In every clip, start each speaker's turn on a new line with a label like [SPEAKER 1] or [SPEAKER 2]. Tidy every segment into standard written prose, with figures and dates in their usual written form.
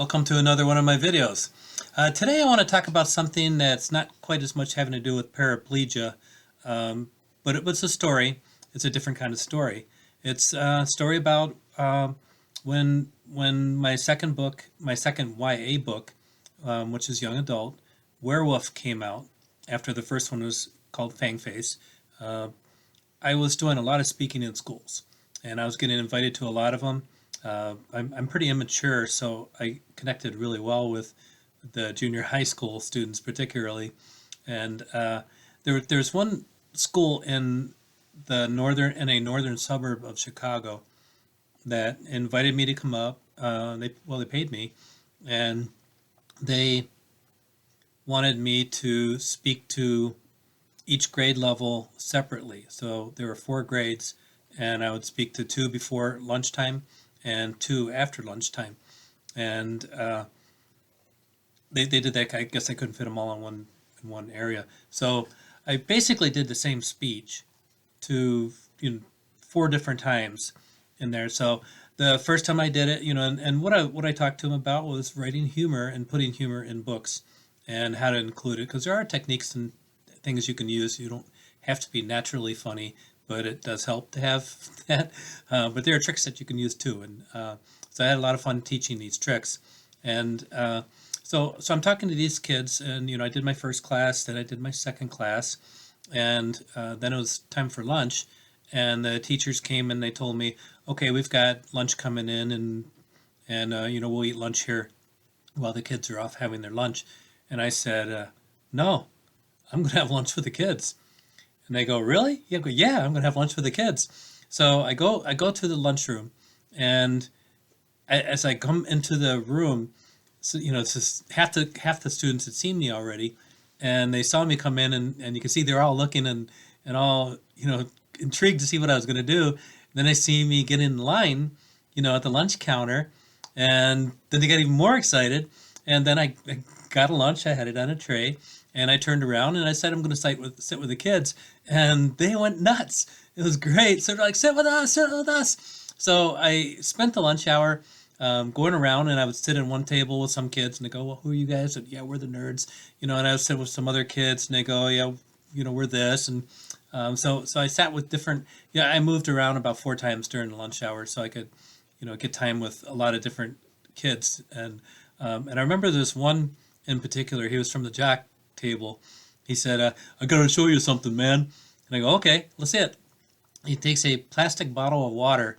[SPEAKER 1] Welcome to another one of my videos. Today I want to talk about something that's not quite as much having to do with paraplegia, but it was a story. It's a different kind of story. It's a story about when my second book, my second YA book, which is young adult, Werewolf came out after the first one was called Fang Face. Uh, I was doing a lot of speaking in schools, and I was getting invited to a lot of them. I'm pretty immature, so I connected really well with the junior high school students, particularly. And there's one school in a northern suburb of Chicago that invited me to come up. They paid me, and they wanted me to speak to each grade level separately. So there were four grades, and I would speak to two before lunchtime and two after lunchtime. And they did that. I guess I couldn't fit them all in one area. So I basically did the same speech to four different times in there. So the first time I did it, and what I talked to them about was writing humor and putting humor in books and how to include it, because there are techniques and things you can use. You don't have to be naturally funny, but it does help to have that. But there are tricks that you can use too, and so I had a lot of fun teaching these tricks. And so I'm talking to these kids, and I did my first class, then I did my second class, and then it was time for lunch, and the teachers came and they told me, okay, we've got lunch coming in, and we'll eat lunch here while the kids are off having their lunch. And I said, no, I'm going to have lunch with the kids. And they go, really? Yeah, I go, yeah, I'm going to have lunch with the kids. So I go to the lunchroom, and as I come into the room, so, it's just half the students had seen me already, and they saw me come in, and you can see they're all looking and all, intrigued to see what I was going to do. Then they see me get in line, at the lunch counter, and then they got even more excited. And then I got a lunch, I had it on a tray, and I turned around and I said, I'm going to sit with the kids. And they went nuts. It was great. So they're like, sit with us, sit with us. So I spent the lunch hour going around, and I would sit at one table with some kids, and they go, well, who are you guys? And, yeah, we're the nerds. And I would sit with some other kids, and they go, yeah, we're this. And so I sat with different, I moved around about four times during the lunch hour so I could, get time with a lot of different kids. And I remember this one in particular. He was from the jock table. He said, I gotta show you something, man. And I go, okay, let's see it. He takes a plastic bottle of water,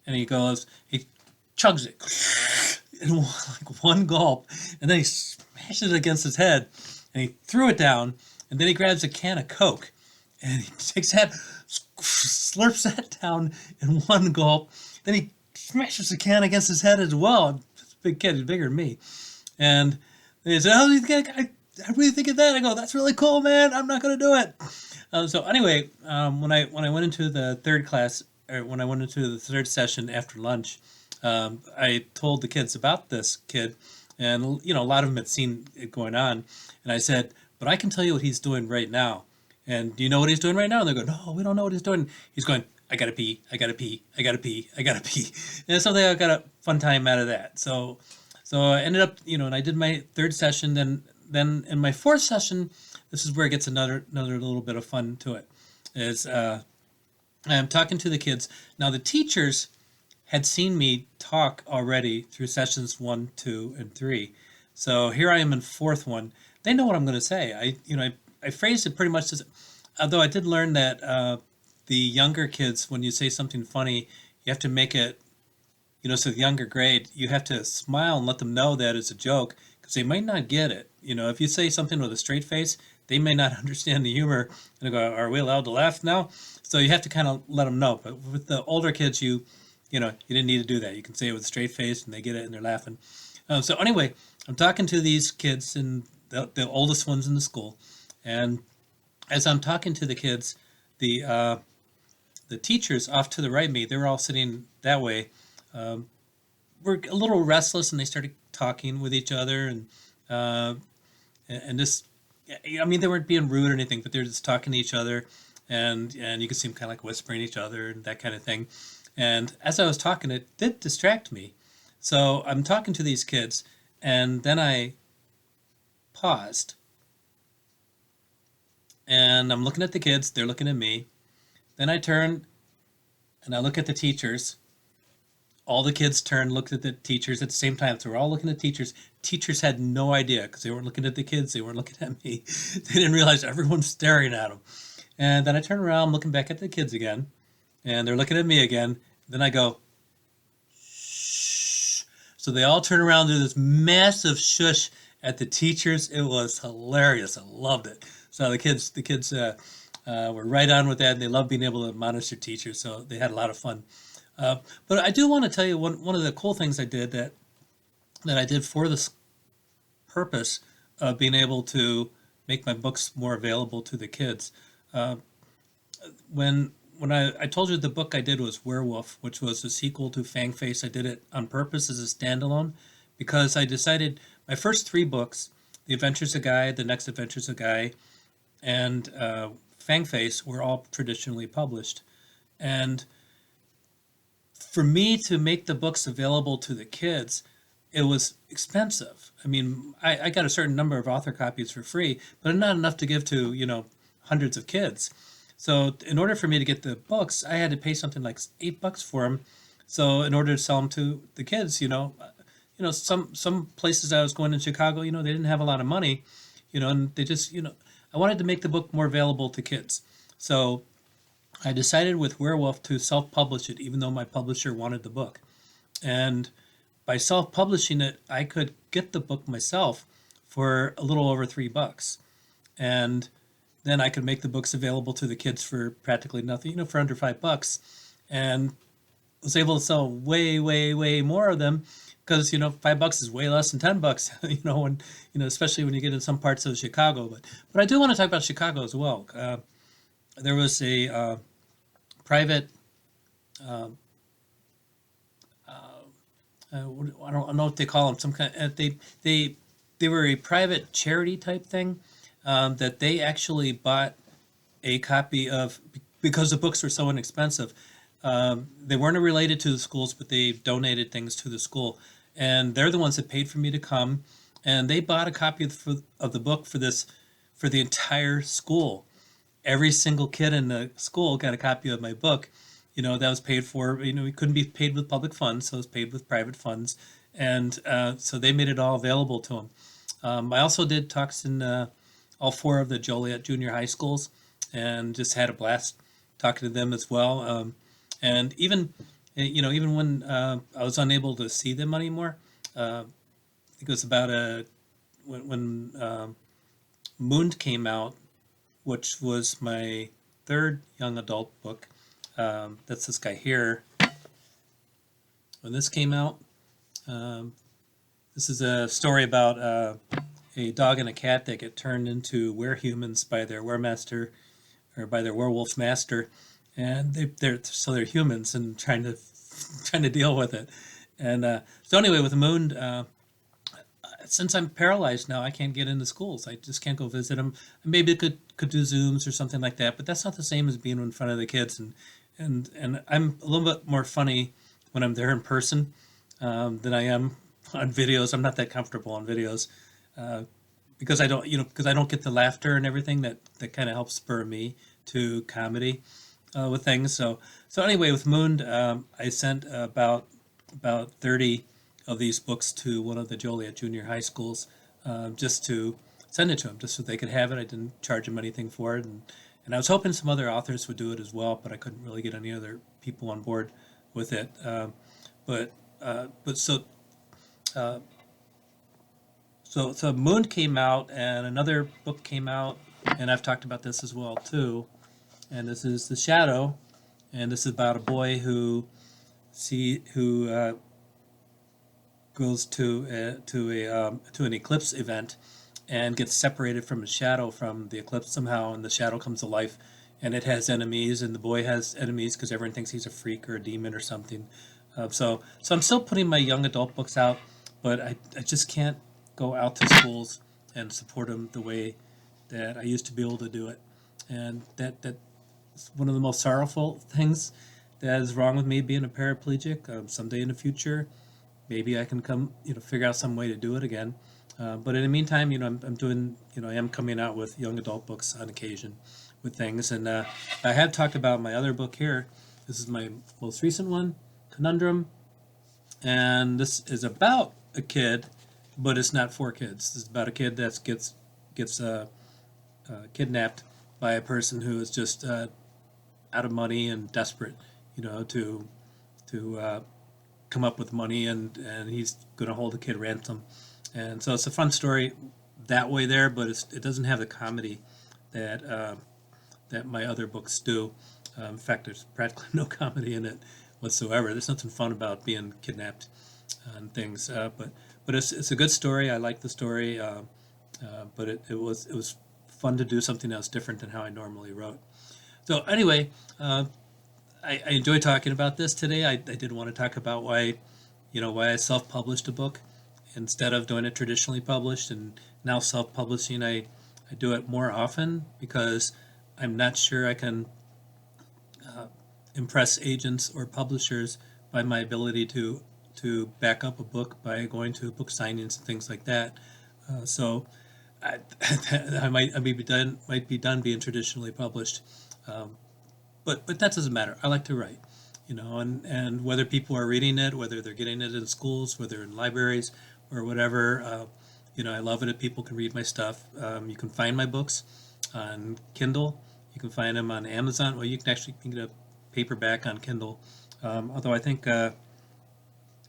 [SPEAKER 1] and he chugs it in like one gulp, and then he smashes it against his head, and he threw it down, and then he grabs a can of Coke, and he takes that, slurps that down in one gulp, then he smashes the can against his head as well. This big kid, he's bigger than me. And they said, "Oh, what do you think of that?" I go, "That's really cool, man. I'm not going to do it." So anyway, when I went into the third class, or when I went into the third session after lunch, I told the kids about this kid, and a lot of them had seen it going on, and I said, "But I can tell you what he's doing right now. And do you know what he's doing right now?" And they go, "No, we don't know what he's doing." He's going, "I gotta pee, I gotta pee, I gotta pee, I gotta pee." And so they got a fun time out of that. So I ended up, and I did my third session. Then in my fourth session, this is where it gets another little bit of fun to it. Is I'm talking to the kids. Now the teachers had seen me talk already through sessions 1, 2, and 3. So here I am in fourth one. They know what I'm going to say. I phrased it pretty much as, although I did learn that the younger kids, when you say something funny, you have to make it, so the younger grade, you have to smile and let them know that it's a joke, because they might not get it. If you say something with a straight face, they may not understand the humor, and they go, "Are we allowed to laugh now?" So you have to kind of let them know. But with the older kids, you didn't need to do that. You can say it with a straight face, and they get it, and they're laughing. So anyway, I'm talking to these kids, and the oldest ones in the school, and as I'm talking to the kids, the teachers off to the right of me, they were all sitting that way, were a little restless, and they started talking with each other, and just, I mean, they weren't being rude or anything, but they're just talking to each other, and you could see them kind of like whispering each other and that kind of thing. And as I was talking, it did distract me. So I'm talking to these kids, And then I paused, and I'm looking at the kids, they're looking at me. Then I turn and I look at the teachers. All the kids turned, looked at the teachers at the same time. So we're all looking at teachers. Teachers had no idea because they weren't looking at the kids, they weren't looking at me. They didn't realize everyone's staring at them. And then I turn around, looking back at the kids again, and they're looking at me again. Then I go, shh. So they all turn around and do this massive shush at the teachers. It was hilarious. I loved it. So the kids were right on with that, and they loved being able to admonish their teachers. So they had a lot of fun. But I do want to tell you one of the cool things I did that I did for this purpose of being able to make my books more available to the kids. Uh, when I told you the book I did was Werewolf, which was a sequel to Fang Face. I did it on purpose as a standalone because I decided my first three books, The Adventures of Guy, The Next Adventures of Guy, and Fang Face, were all traditionally published. And for me to make the books available to the kids, it was expensive. I mean, I got a certain number of author copies for free, but not enough to give to, hundreds of kids. So in order for me to get the books, I had to pay something like $8 for them. So in order to sell them to the kids, some places I was going in Chicago, they didn't have a lot of money, and they just, I wanted to make the book more available to kids. So I decided with Werewolf to self-publish it, even though my publisher wanted the book. And by self-publishing it, I could get the book myself for a little over $3. And then I could make the books available to the kids for practically nothing, for under $5. And was able to sell way, way, way more of them because, $5 is way less than $10, especially when you get in some parts of Chicago. But I do want to talk about Chicago as well. There was a private, I don't know what they call them. Some kind. They were a private charity type thing that they actually bought a copy of because the books were so inexpensive. They weren't related to the schools, but they donated things to the school, and they're the ones that paid for me to come. And they bought a copy of the book for the entire school. Every single kid in the school got a copy of my book. That was paid for. We couldn't be paid with public funds, so it was paid with private funds, and so they made it all available to them. I also did talks in all four of the Joliet junior high schools, and just had a blast talking to them as well. And even when I was unable to see them anymore, I think it was about when Moon came out, which was my third young adult book. That's this guy here. When this came out, this is a story about a dog and a cat that get turned into werehumans by their weremaster or by their werewolf master, and they're humans and trying to deal with it. And so anyway, with Moon, since I'm paralyzed now, I can't get into schools. I just can't go visit them. Maybe I could do Zooms or something like that, but that's not the same as being in front of the kids. And I'm a little bit more funny when I'm there in person than I am on videos. I'm not that comfortable on videos because I don't get the laughter and everything that kind of helps spur me to comedy with things. So anyway, with Moon, I sent about 30 of these books to one of the Joliet junior high schools just to send it to them, just so they could have it. I didn't charge them anything for it, and I was hoping some other authors would do it as well, but I couldn't really get any other people on board with it. But so Moon came out, and another book came out, and I've talked about this as well too. And this is The Shadow, and this is about a boy who goes to an eclipse event and gets separated from his shadow from the eclipse somehow, and the shadow comes to life, and it has enemies, and the boy has enemies because everyone thinks he's a freak or a demon or something. So I'm still putting my young adult books out, but I just can't go out to schools and support them the way that I used to be able to do it, and that's one of the most sorrowful things that is wrong with me being a paraplegic. Someday in the future, maybe I can figure out some way to do it again. But in the meantime, I'm doing, I am coming out with young adult books on occasion with things. And I have talked about my other book here. This is my most recent one, Conundrum. And this is about a kid, but it's not for kids. This is about a kid that gets kidnapped by a person who is just out of money and desperate, to come up with money, and he's going to hold the kid ransom. And so it's a fun story that way there, but it doesn't have the comedy that my other books do. In fact, there's practically no comedy in it whatsoever. There's nothing fun about being kidnapped and things. But it's a good story. I like the story, but it was fun to do something else different than how I normally wrote. So anyway, I enjoy talking about this today. I did want to talk about why I self-published a book instead of doing it traditionally published, and now self-publishing, I do it more often because I'm not sure I can impress agents or publishers by my ability to back up a book by going to book signings and things like that. So I might be done being traditionally published, but that doesn't matter. I like to write, and whether people are reading it, whether they're getting it in schools, whether in libraries or whatever, I love it if people can read my stuff. You can find my books on Kindle. You can find them on Amazon. Well, you can get a paperback on Kindle. Although I think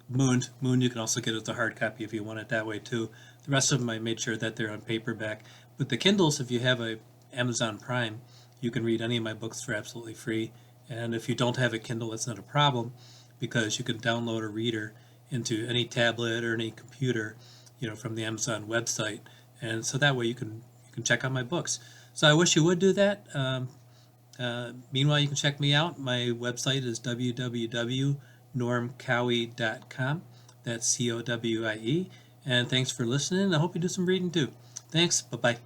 [SPEAKER 1] Moon, you can also get it as a hard copy if you want it that way too. The rest of them I made sure that they're on paperback. But the Kindles, if you have a Amazon Prime, you can read any of my books for absolutely free. And if you don't have a Kindle, it's not a problem because you can download a reader into any tablet or any computer, from the Amazon website. And so that way you can check out my books. So I wish you would do that. Meanwhile, you can check me out. My website is www.normcowie.com. That's COWIE. And thanks for listening. I hope you do some reading too. Thanks. Bye-bye.